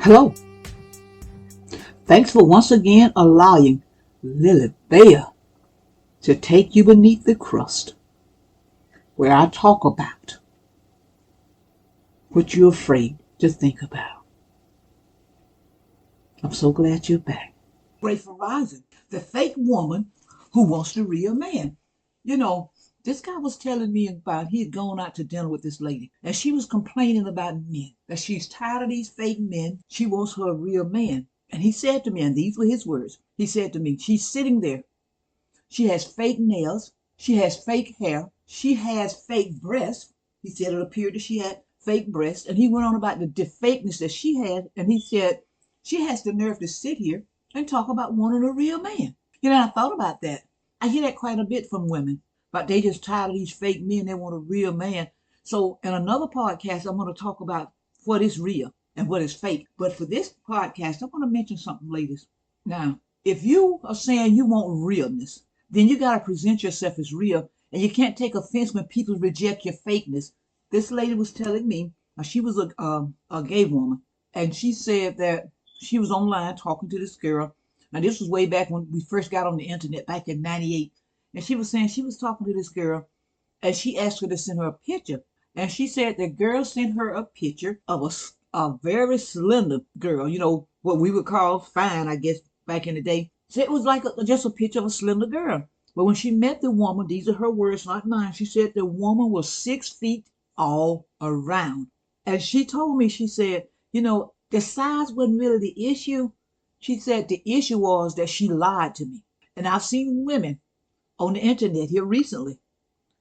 Hello. Thanks for once again allowing LilyBell to take you beneath the crust, where I talk about what you're afraid to think about. I'm so glad you're back. Great for rising. The fake woman who wants the real man. You know, this guy was telling me about he had gone out to dinner with this lady, and she was complaining about men, that she's tired of these fake men. She wants her real man. And he said to me, and these were his words, he said to me, she's sitting there. She has fake nails. She has fake hair. She has fake breasts. He said it appeared that she had fake breasts. And he went on about the fakeness that she had. And he said, she has the nerve to sit here and talk about wanting a real man. I thought about that. I hear that quite a bit from women, but they just tired of these fake men. They want a real man. So in another podcast, I'm going to talk about what is real and what is fake. But for this podcast, I want to mention something, ladies. Now, if you are saying you want realness, then you got to present yourself as real. And you can't take offense when people reject your fakeness. This lady was telling me, she was a gay woman, and she said that she was online talking to this girl. Now, this was way back when we first got on the internet, back in 98. And she was saying she was talking to this girl, and she asked her to send her a picture. And she said the girl sent her a picture of a very slender girl, what we would call fine, I guess, back in the day. So it was like just a picture of a slender girl. But when she met the woman, these are her words, not mine, she said the woman was 6 feet all around. And she told me, she said, the size wasn't really the issue. She said the issue was that she lied to me. And I've seen women on the internet here recently.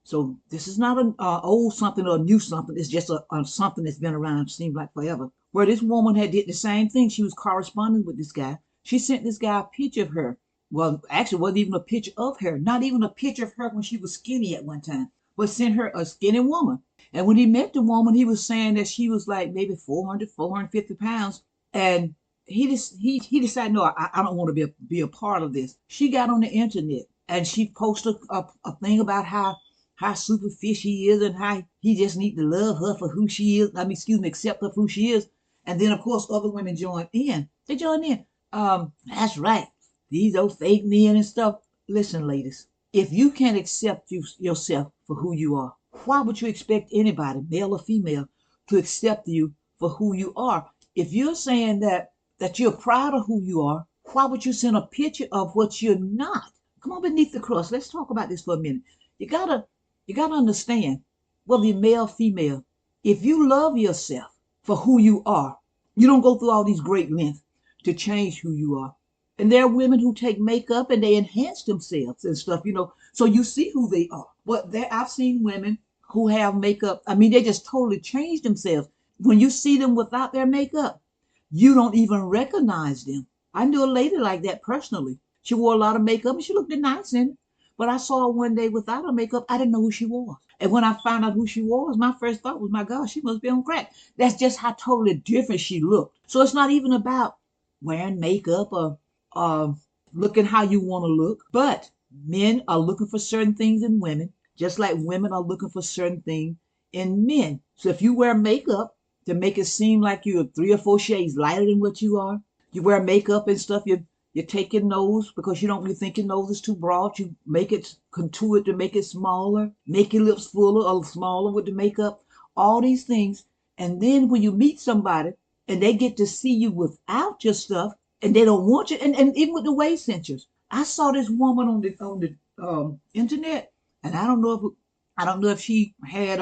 So this is not an old something or a new something. It's just a something that's been around, seems like forever. Where this woman had did the same thing. She was corresponding with this guy. She sent this guy a picture of her. Well, actually, it wasn't even a picture of her. Not even a picture of her when she was skinny at one time. But sent her a skinny woman. And when he met the woman, he was saying that she was like maybe 400, 450 pounds. And he decided, no, I don't want to be a part of this. She got on the internet and she posted a thing about how superficial she is and how he just need to love her for who she is. Accept her for who she is. And then of course other women joined in. They joined in. That's right. These old fake men and stuff. Listen, ladies, if you can't accept yourself for who you are, why would you expect anybody, male or female, to accept you for who you are? If you're saying that you're proud of who you are, why would you send a picture of what you're not? Come on, beneath the crust. Let's talk about this for a minute. You gotta understand, whether you're male, female, if you love yourself for who you are, you don't go through all these great lengths to change who you are. And there are women who take makeup and they enhance themselves and stuff, so you see who they are. But I've seen women who have makeup. I mean, they just totally change themselves. When you see them without their makeup, you don't even recognize them. I knew a lady like that personally. She wore a lot of makeup and she looked nice in it. But I saw her one day without her makeup. I didn't know who she was. And when I found out who she was, my first thought was, my God, she must be on crack. That's just how totally different she looked. So it's not even about wearing makeup or uh, looking how you want to look. But men are looking for certain things in women, just like women are looking for certain things in men. So if you wear makeup to make it seem like you're 3 or 4 shades lighter than what you are, you wear makeup and stuff, you take your nose because you think your nose is too broad. You make it contour it to make it smaller, make your lips fuller or smaller with the makeup, all these things. And then when you meet somebody and they get to see you without your stuff and they don't want you, and even with the waist cinchers. I saw this woman on the internet, and I don't know if she had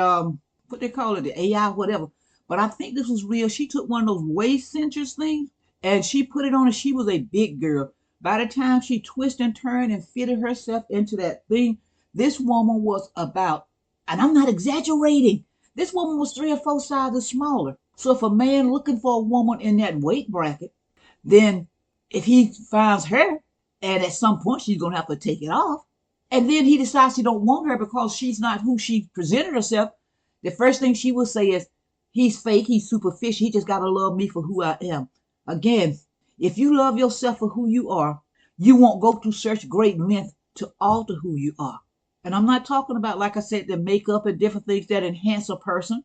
what they call it, the AI, whatever. But I think this was real. She took one of those waist cinchers things and she put it on, and she was a big girl. By the time she twisted and turned and fitted herself into that thing, this woman was about, and I'm not exaggerating, this woman was 3 or 4 sizes smaller. So if a man looking for a woman in that weight bracket, then if he finds her, and at some point she's gonna have to take it off, and then he decides he don't want her because she's not who she presented herself, the first thing she will say is, he's fake, he's superficial, he just gotta love me for who I am. Again, if you love yourself for who you are, you won't go through such great length to alter who you are. And I'm not talking about, like I said, the makeup and different things that enhance a person.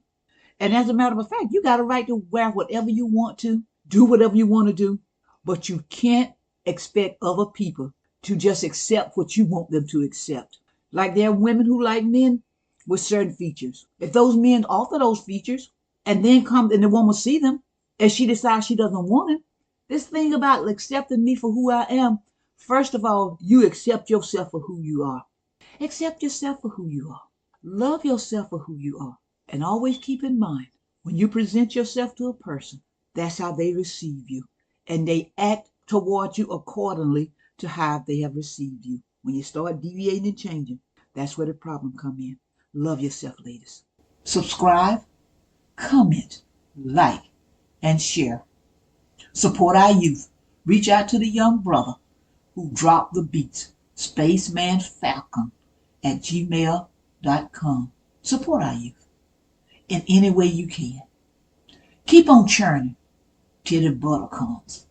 And as a matter of fact, you got a right to wear whatever you want to, Do whatever you want to do, but you can't expect other people to just accept what you want them to accept. Like there are women who like men with certain features. If those men offer those features and then come and the woman see them and she decides she doesn't want it, this thing about accepting me for who I am, first of all, you accept yourself for who you are. Accept yourself for who you are. Love yourself for who you are. And always keep in mind, when you present yourself to a person, that's how they receive you. And they act towards you accordingly to how they have received you. When you start deviating and changing, that's where the problem come in. Love yourself, ladies. Subscribe, comment, like, and share. Support our youth. Reach out to the young brother who dropped the beats. Spacemanfalcon at gmail.com. Support our youth in any way you can. Keep on churning till the butter comes.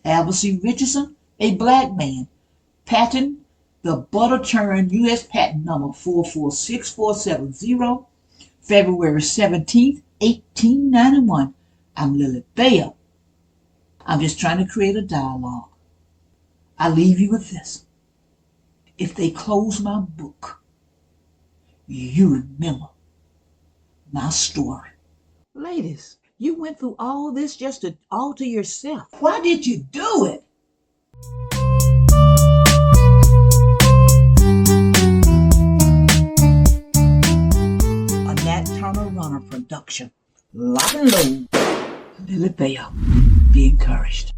Albert C. Richardson, a black man, patent the butter churn U.S. patent number 446470, February 17th, 1891. I'm LilyBell. I'm just trying to create a dialogue. I leave you with this. If they close my book, you remember my story. Ladies, you went through all this just to alter yourself. Why did you do it? A Nat Turner Runner production. Lock and load. LilyBell. Be encouraged.